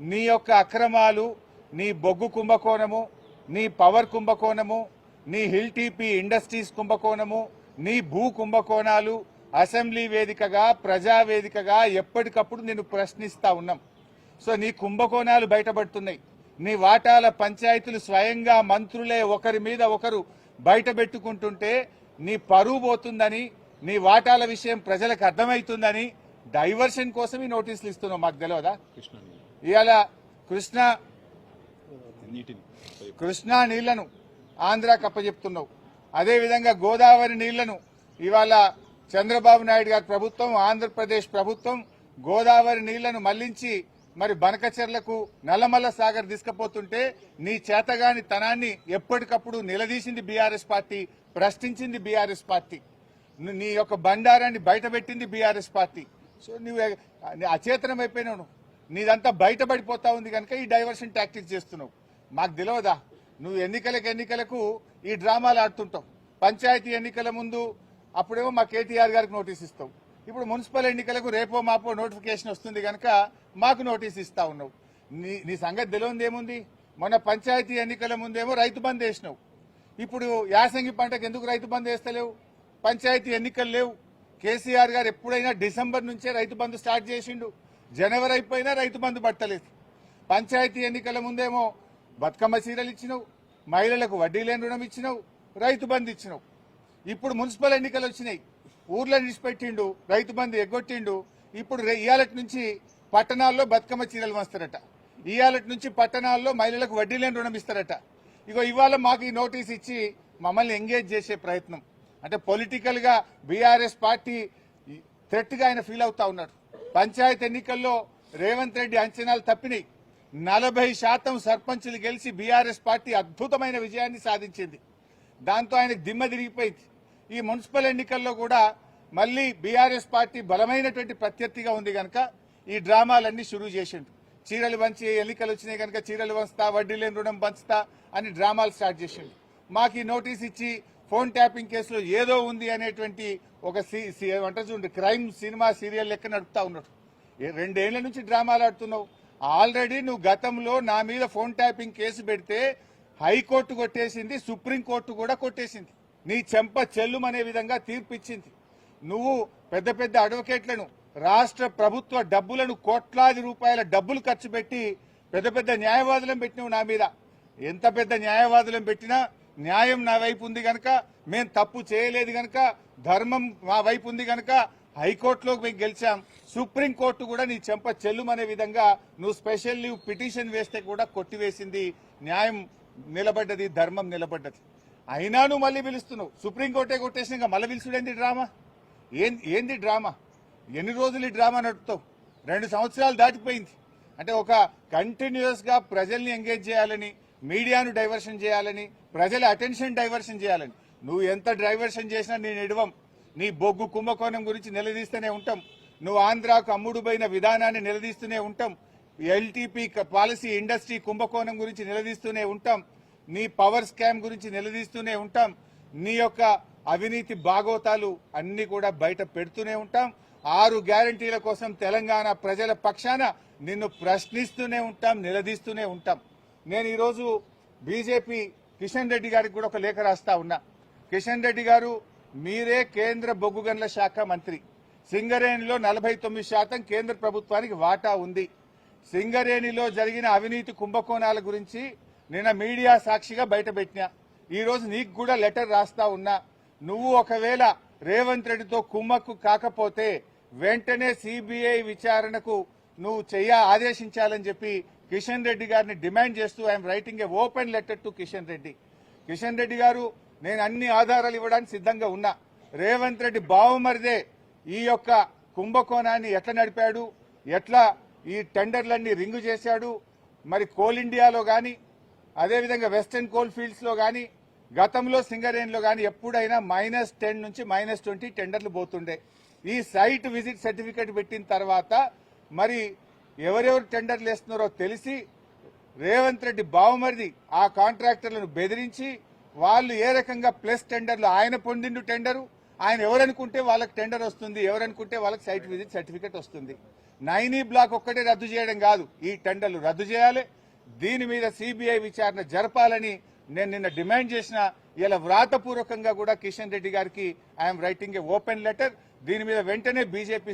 నీ యొక్క అక్రమాలు, నీ బొగ్గు కుంభకోణము, నీ పవర్ కుంభకోణము, నీ హిల్ టీపీ ఇండస్ట్రీస్ కుంభకోణము, నీ భూ కుంభకోణాలు అసెంబ్లీ వేదికగా, ప్రజా వేదికగా ఎప్పటికప్పుడు నిన్ను ప్రశ్నిస్తా ఉన్నాం. సో నీ కుంభకోణాలు బయటపడుతున్నాయి. నీ వాటాల పంచాయతీలు స్వయంగా మంత్రులే ఒకరి మీద ఒకరు బయట పెట్టుకుంటుంటే నీ పరువు పోతుందని, నీ వాటాల విషయం ప్రజలకు అర్థమవుతుందని డైవర్షన్ కోసం ఈ నోటీసులు ఇస్తున్నావు. మాకు తెలియదా? ఇవాళ కృష్ణా నీళ్లను ఆంధ్రాకి అప్పచెప్తున్నావు. అదేవిధంగా గోదావరి నీళ్లను ఇవాళ చంద్రబాబు నాయుడు గారి ప్రభుత్వం, ఆంధ్రప్రదేశ్ ప్రభుత్వం గోదావరి నీళ్లను మళ్లించి మరి బనకచెర్లకు, నల్లమల్ల సాగర్ తీసుకుపోతుంటే నీ చేతగాని తనాన్ని ఎప్పటికప్పుడు నిలదీసింది బీఆర్ఎస్ పార్టీ, ప్రశ్నించింది బీఆర్ఎస్ పార్టీ. నీ యొక్క బండారాన్ని బయటపెట్టింది బీఆర్ఎస్ పార్టీ. సో నువ్వు అచేతనం అయిపోయినావు. నీదంతా బయటపడిపోతా ఉంది కనుక ఈ డైవర్షన్ టాక్టిక్స్ చేస్తున్నావు. మాకు తెలియదా? నువ్వు ఎన్నికలకు ఈ డ్రామాలు ఆడుతుంటావు. పంచాయతీ ఎన్నికల ముందు అప్పుడేమో మా కేటీఆర్ గారికి నోటీస్ ఇస్తావు. ఇప్పుడు మున్సిపల్ ఎన్నికలకు రేపో మాపో నోటిఫికేషన్ వస్తుంది కనుక మాకు నోటీస్ ఇస్తా ఉన్నావు. నీ సంగతి తెలియదు ఏముంది? మొన్న పంచాయతీ ఎన్నికల ముందేమో రైతు బంద్ వేసినావు. ఇప్పుడు యాసంగి పంటకు ఎందుకు రైతు బంద్ వేస్తలేవు? పంచాయతీ ఎన్నికలు లేవు. కేసీఆర్ గారు ఎప్పుడైనా డిసెంబర్ నుంచే రైతు బంద్ స్టార్ట్ చేసిండు. జనవరి అయిపోయినా రైతు బంద్ పట్టలేదు. పంచాయతీ ఎన్నికల ముందేమో బతుకమ్మ చీరలు ఇచ్చినావు, మహిళలకు వడ్డీ లేని రుణం ఇచ్చినావు, రైతు బంద్ ఇచ్చినావు. ఇప్పుడు మున్సిపల్ ఎన్నికలు వచ్చినాయి, ఊర్లో నిడిచిపెట్టిండు, రైతు బంద్ ఎగ్గొట్టిండు. ఇప్పుడు ఇయాలటి నుంచి పట్టణాల్లో బతుకమ్మ చీరలు వస్తారట, ఇయాలటి నుంచి పట్టణాల్లో మహిళలకు వడ్డీ లేని రుణం ఇస్తారట. ఇగో ఇవాళ మాకు ఈ నోటీస్ ఇచ్చి మమ్మల్ని ఎంగేజ్ చేసే ప్రయత్నం. అంటే పొలిటికల్ గా బీఆర్ఎస్ పార్టీ థ్రెట్ గా ఆయన ఫీల్ అవుతా ఉన్నాడు. పంచాయతీ ఎన్నికల్లో రేవంత్ రెడ్డి అంచనాలు తప్పినాయి. 40% సర్పంచులు గెలిచి బీఆర్ఎస్ పార్టీ అద్భుతమైన విజయాన్ని సాధించింది. దాంతో ఆయనకు దిమ్మ తిరిగిపోయింది. ఈ మున్సిపల్ ఎన్నికల్లో కూడా మళ్లీ బీఆర్ఎస్ పార్టీ బలమైనటువంటి ప్రత్యర్థిగా ఉంది కనుక ఈ డ్రామాలన్నీ షురూ చేసిండు. చీరలు పంచి ఎన్నికలు వచ్చినాయి కనుక చీరలు పంచుతా, వడ్డీ లేని రుణం పంచుతా అని డ్రామాలు స్టార్ట్ చేసిండు. మాకు ఈ నోటీస్ ఇచ్చి ఫోన్ ట్యాపింగ్ కేసులో ఏదో ఉంది అనేటువంటి ఒక చూడండి క్రైమ్ సినిమా సీరియల్ లెక్క నడుపుతా ఉన్నాడు. 2 ఏళ్ల నుంచి డ్రామాలు ఆడుతున్నావు. ఆల్రెడీ నువ్వు గతంలో నా మీద ఫోన్ ట్యాపింగ్ కేసు పెడితే హైకోర్టు కొట్టేసింది, సుప్రీంకోర్టు కూడా కొట్టేసింది. నీ చెంప చెల్లుమనే విధంగా తీర్పు ఇచ్చింది. నువ్వు పెద్ద పెద్ద అడ్వకేట్లను, రాష్ట్ర ప్రభుత్వ డబ్బులను, కోట్లాది రూపాయల డబ్బులు ఖర్చు పెట్టి పెద్ద పెద్ద న్యాయవాదులను పెట్టినావు నా మీద. ఎంత పెద్ద న్యాయవాదులను పెట్టినా న్యాయం నా వైపు ఉంది గనక, మేం తప్పు చేయలేదు గనక, ధర్మం మా వైపు ఉంది గనక హైకోర్టులో మేము గెలిచాం. సుప్రీంకోర్టు కూడా నీ చెంప చెల్లుమనే విధంగా నువ్వు స్పెషల్ లీవ్ పిటిషన్ వేస్తే కూడా కొట్టివేసింది. న్యాయం నిలబడ్డది, ధర్మం నిలబడ్డది. అయినా నువ్వు మళ్ళీ పిలుస్తున్నావు. సుప్రీంకోర్టే కొట్టేసినాక మళ్ళీ పిలుచుడేంది డ్రామా? ఏంది డ్రామా? ఎన్ని రోజులు ఈ డ్రామా నడుపుతావు? 2 సంవత్సరాలు దాటిపోయింది. అంటే ఒక కంటిన్యూస్ గా ప్రజల్ని ఎంగేజ్ చేయాలని, మీడియాను డైవర్షన్ చేయాలని, ప్రజల అటెన్షన్ డైవర్షన్ చేయాలని నువ్వు ఎంత డైవర్షన్ చేసినా నేను ఎడవం. నీ బొగ్గు కుంభకోణం గురించి నిలదీస్తూనే ఉంటాం. నువ్వు ఆంధ్రాకు అమ్ముడుపోయిన విధానాన్ని నిలదీస్తూనే ఉంటాం. ఎల్టీపీ పాలసీ ఇండస్ట్రీ కుంభకోణం గురించి నిలదీస్తూనే ఉంటాం. నీ పవర్ స్కామ్ గురించి నిలదీస్తూనే ఉంటాం. నీ యొక్క అవినీతి బాగోతాలు అన్ని కూడా బయట పెడుతూనే ఉంటాం. 6 గ్యారంటీల కోసం తెలంగాణ ప్రజల పక్షాన నిన్ను ప్రశ్నిస్తూనే ఉంటాం, నిలదీస్తూనే ఉంటాం. నేను ఈరోజు బీజేపీ కిషన్ రెడ్డి గారికి కూడా ఒక లేఖ రాస్తా ఉన్నా. కిషన్ రెడ్డి గారు, మీరే కేంద్ర బొగ్గు గనుల శాఖ మంత్రి. సింగరేణిలో 49% కేంద్ర ప్రభుత్వానికి వాటా ఉంది. సింగరేణిలో జరిగిన అవినీతి కుంభకోణాల గురించి నిన్న మీడియా సాక్షిగా బయటపెట్టినా. ఈ రోజు నీకు కూడా లెటర్ రాస్తా ఉన్నా. నువ్వు ఒకవేళ రేవంత్ రెడ్డితో కుమ్మక్కు కాకపోతే వెంటనే సిబిఐ విచారణకు నువ్వు ఆదేశించాలని చెప్పి కిషన్ రెడ్డి గారిని డిమాండ్ చేస్తూ I'm writing A open letter to Kishan Reddy. Kishan Reddy గారు, నేను అన్ని ఆధారాలు ఇవ్వడానికి సిద్ధంగా ఉన్నా. రేవంత్ రెడ్డి బావమరిదే ఈ యొక్క కుంభకోణాన్ని ఎట్లా నడిపాడు, ఎట్లా ఈ టెండర్లన్నీ రింగు చేశాడు, మరి కోల్ ఇండియాలో గాని, అదేవిధంగా వెస్టర్న్ కోల్ ఫీల్డ్స్ లో గాని, గతంలో సింగరేణిలో గాని ఎప్పుడైనా -10 నుంచి -20 టెండర్లు పోతుండే. ఈ సైట్ విజిట్ సర్టిఫికేట్ పెట్టిన తర్వాత మరి ఎవరెవరు టెండర్లు వేస్తున్నారో తెలిసి రేవంత్ రెడ్డి బావమరిది ఆ కాంట్రాక్టర్లను బెదిరించి వాళ్ళు ఏ రకంగా ప్లస్ టెండర్లు, ఆయన పొందిండు టెండరు, ఆయన ఎవరనుకుంటే వాళ్ళకి టెండర్ వస్తుంది, ఎవరనుకుంటే వాళ్ళకి సైట్ విజిట్ సర్టిఫికేట్ వస్తుంది. నైనీ బ్లాక్ ఒక్కటే రద్దు చేయడం కాదు, ఈ టెండర్లు రద్దు చేయాలి. దీని మీద సిబిఐ విచారణ జరపాలని నేను నిన్న డిమాండ్ చేసిన. ఇలా వ్రాతపూర్వకంగా కూడా కిషన్ రెడ్డి గారికి I'm writing A open letter. దీని మీద వెంటనే బీజేపీ